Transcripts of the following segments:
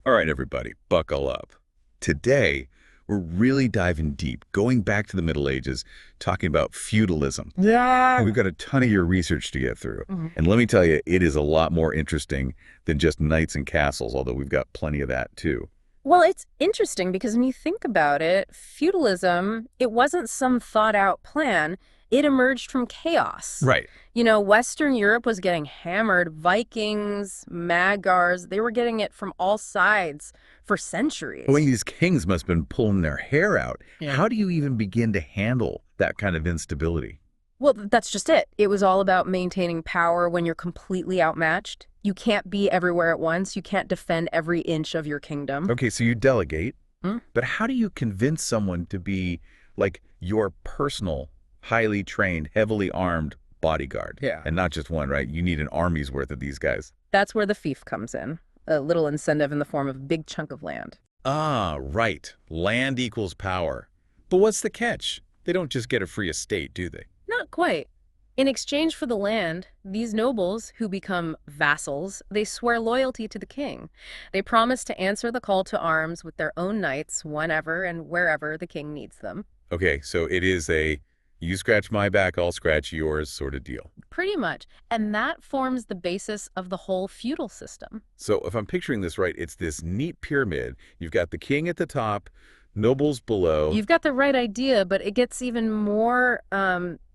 All right, everybody, buckle up. Today, we're really diving deep, going back to the Middle Ages, talking about feudalism. Yeah. We've got a ton of your research to get through. Mhm. And let me tell you, it is a lot more interesting than just knights and castles, although we've got plenty of that too. Well, it's interesting because when you think about it, feudalism, it wasn't some thought out plan. It emerged from chaos. Right. Western Europe was getting hammered. Vikings, Magyars, they were getting it from all sides for But when centuries. these kings must have been pulling their hair out, Yeah. how do you even begin to handle that kind of instability? Well, that's just it. It was all about maintaining power when you're completely outmatched. You can't be everywhere at once. You can't defend every inch of your kingdom. Okay, so you delegate, Hmm? but how do you convince someone to be like your personal, highly trained, heavily armed bodyguard? Yeah. And not just one, right? You need an army's worth of these guys. That's where the fief comes in. A little incentive in the form of a big chunk of land. Ah, right. Land equals power. But what's the catch? They don't just get a free estate, do they? Not quite. In exchange for the land, these nobles, who become vassals, they swear loyalty to the king. They promise to answer the call to arms with their own knights whenever and wherever the king needs them. Okay, so it is a you scratch my back, I'll scratch yours sort of deal. Pretty much. And that forms the basis of the whole feudal system. So if I'm picturing this right, it's this neat pyramid. You've got the king at the top, nobles below. You've got the right idea, but it gets even more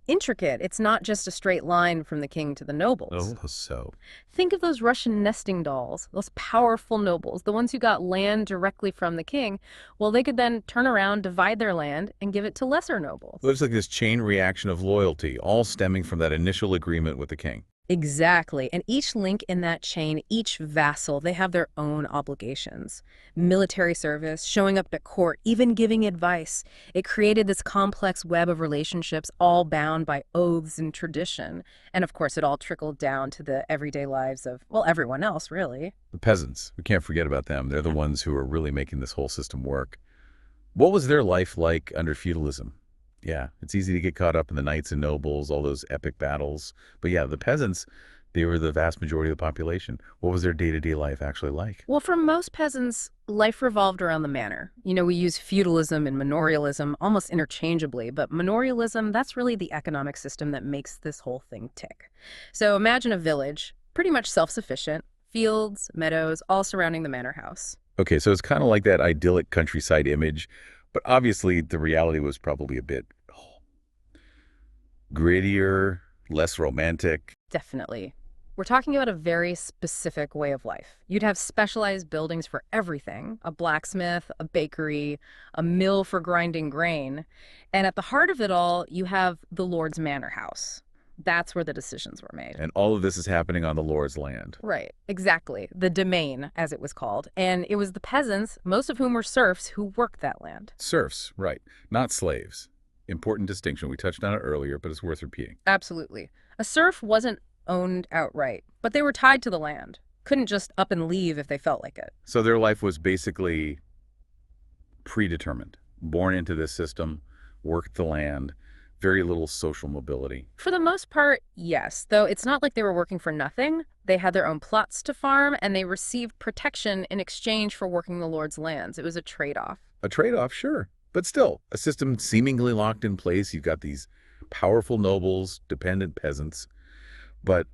intricate. It's not just a straight line from the king to the nobles. Oh, so. Think of those Russian nesting dolls, those powerful nobles, the ones who got land directly from the king. Well, they could then turn around, divide their land, and give it to lesser nobles. Well, it's like this chain reaction of loyalty, all stemming from that initial agreement with the king. Exactly. And each link in that chain, each vassal, they have their own obligations. Military service, showing up at court, even giving advice. It created this complex web of relationships, all bound by oaths and tradition. And of course, it all trickled down to the everyday lives of, well, everyone else, really. The peasants, we can't forget about them. They're the ones who are really making this whole system work. What was their life like under feudalism? Yeah, it's easy to get caught up in the knights and nobles, all those epic battles. But yeah, the peasants, they were the vast majority of the population. What was their day-to-day life actually like? Well, for most peasants, life revolved around the manor. We use feudalism and manorialism almost interchangeably, but manorialism, that's really the economic system that makes this whole thing tick. So imagine a village, pretty much self-sufficient, fields, meadows, all surrounding the manor house. Okay, so it's kind of like that idyllic countryside image, but obviously the reality was probably a bit grittier, less romantic. Definitely. We're talking about a very specific way of life. You'd have specialized buildings for everything, a blacksmith, a bakery, a mill for grinding grain. And at the heart of it all, you have the Lord's manor house. That's where the decisions were made. And all of this is happening on the Lord's land. Right, exactly. The domain, as it was called. And it was the peasants, most of whom were serfs, who worked that land. Serfs, right, not slaves. Important distinction. We touched on it earlier, but it's worth repeating. Absolutely. A serf wasn't owned outright, but they were tied to the land. Couldn't just up and leave if they felt like it. So their life was basically predetermined, born into this system, worked the land, very little social mobility. For the most part, yes, though it's not like they were working for nothing. They had their own plots to farm, and they received protection in exchange for working the Lord's lands. It was a trade-off. A trade-off, sure, but still, a system seemingly locked in place. You've got these powerful nobles, dependent peasants, but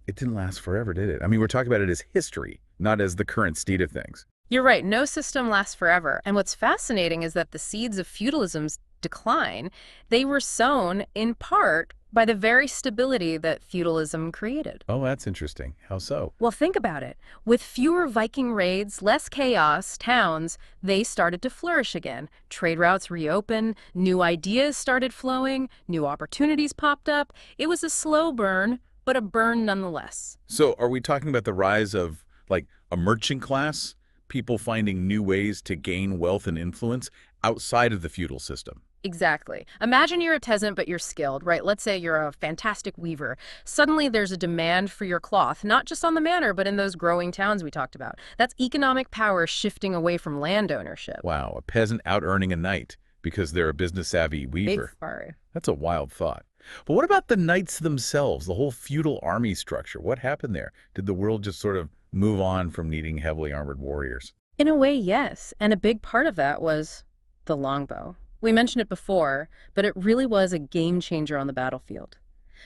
it didn't last forever, did it? I mean, we're talking about it as history, not as the current state of things. You're right, no system lasts forever. And what's fascinating is that the seeds of feudalism's decline, they were sown in part by the very stability that feudalism created. Oh, that's interesting. How so? Well, think about it. With fewer Viking raids, less chaos, towns, they started to flourish again. Trade routes reopened, new ideas started flowing, new opportunities popped up. It was a slow burn, but a burn nonetheless. So are we talking about the rise of, like, a merchant class? People finding new ways to gain wealth and influence outside of the feudal system? Exactly. Imagine you're a peasant, but you're skilled, right? Let's say you're a fantastic weaver. Suddenly there's a demand for your cloth, not just on the manor, but in those growing towns we talked about. That's economic power shifting away from land ownership. Wow, a peasant out-earning a knight because they're a business-savvy weaver. Big. That's a wild thought. But what about the knights themselves, the whole feudal army structure? What happened there? Did the world just sort of move on from needing heavily armored warriors. In a way, yes. And a big part of that was the longbow. We mentioned it before, but it really was a game changer on the battlefield.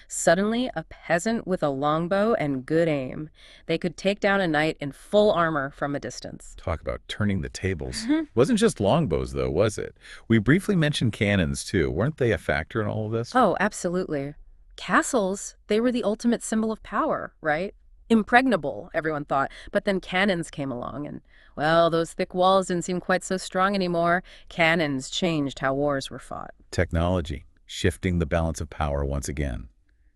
Suddenly, a peasant with a longbow and good aim. They could take down a knight in full armor from a distance. Talk about turning the tables. Wasn't just longbows, though, was it? We briefly mentioned cannons, too. Weren't they a factor in all of this? Oh, absolutely. Castles, they were the ultimate symbol of power, right? Impregnable, everyone thought. But then cannons came along, and, well, those thick walls didn't seem quite so strong anymore. Cannons changed how wars were fought. Technology, shifting the balance of power once again.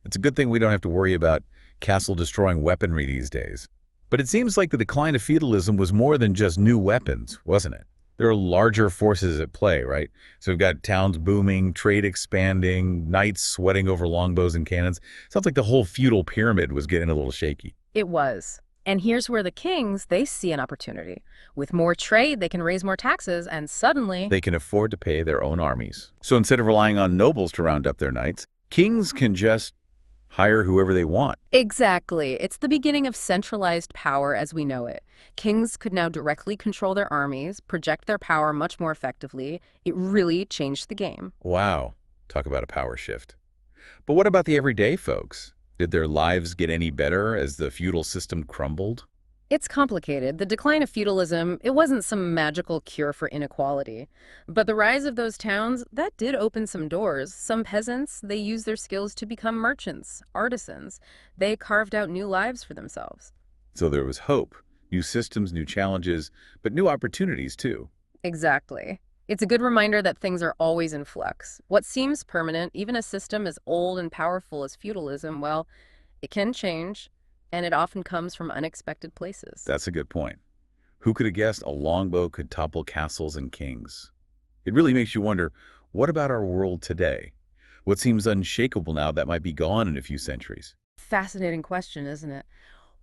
It's a good thing we don't have to worry about castle-destroying weaponry these days. But it seems like the decline of feudalism was more than just new weapons, wasn't it? There are larger forces at play, right? So we've got towns booming, trade expanding, knights sweating over longbows and cannons. Sounds like the whole feudal pyramid was getting a little shaky. It was. And here's where the kings, they see an opportunity. With more trade, they can raise more taxes, and suddenly... They can afford to pay their own armies. So instead of relying on nobles to round up their knights, kings can just hire whoever they want. Exactly. It's the beginning of centralized power as we know it. Kings could now directly control their armies, project their power much more effectively. It really changed the game. Wow, talk about a power shift. But what about the everyday folks? Did their lives get any better as the feudal system crumbled? It's complicated. The decline of feudalism, it wasn't some magical cure for inequality. But the rise of those towns, that did open some doors. Some peasants, they used their skills to become merchants, artisans. They carved out new lives for themselves. So there was hope, new systems, new challenges, but new opportunities too. Exactly. It's a good reminder that things are always in flux. What seems permanent, even a system as old and powerful as feudalism, well, it can change. And it often comes from unexpected places. That's a good point. Who could have guessed a longbow could topple castles and kings? It really makes you wonder, what about our world today? What seems unshakable now that might be gone in a few centuries? Fascinating question, isn't it?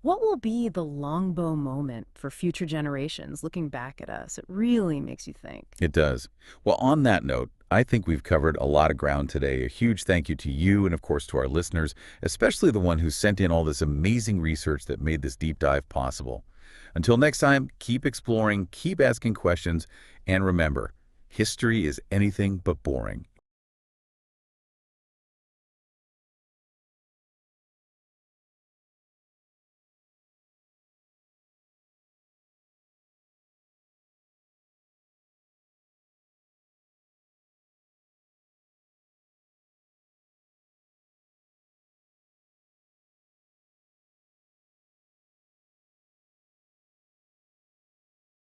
What will be the longbow moment for future generations looking back at us? It really makes you think. It does. Well, on that note, I think we've covered a lot of ground today. A huge thank you to you and, of course, to our listeners, especially the one who sent in all this amazing research that made this deep dive possible. Until next time, keep exploring, keep asking questions, and remember, history is anything but boring.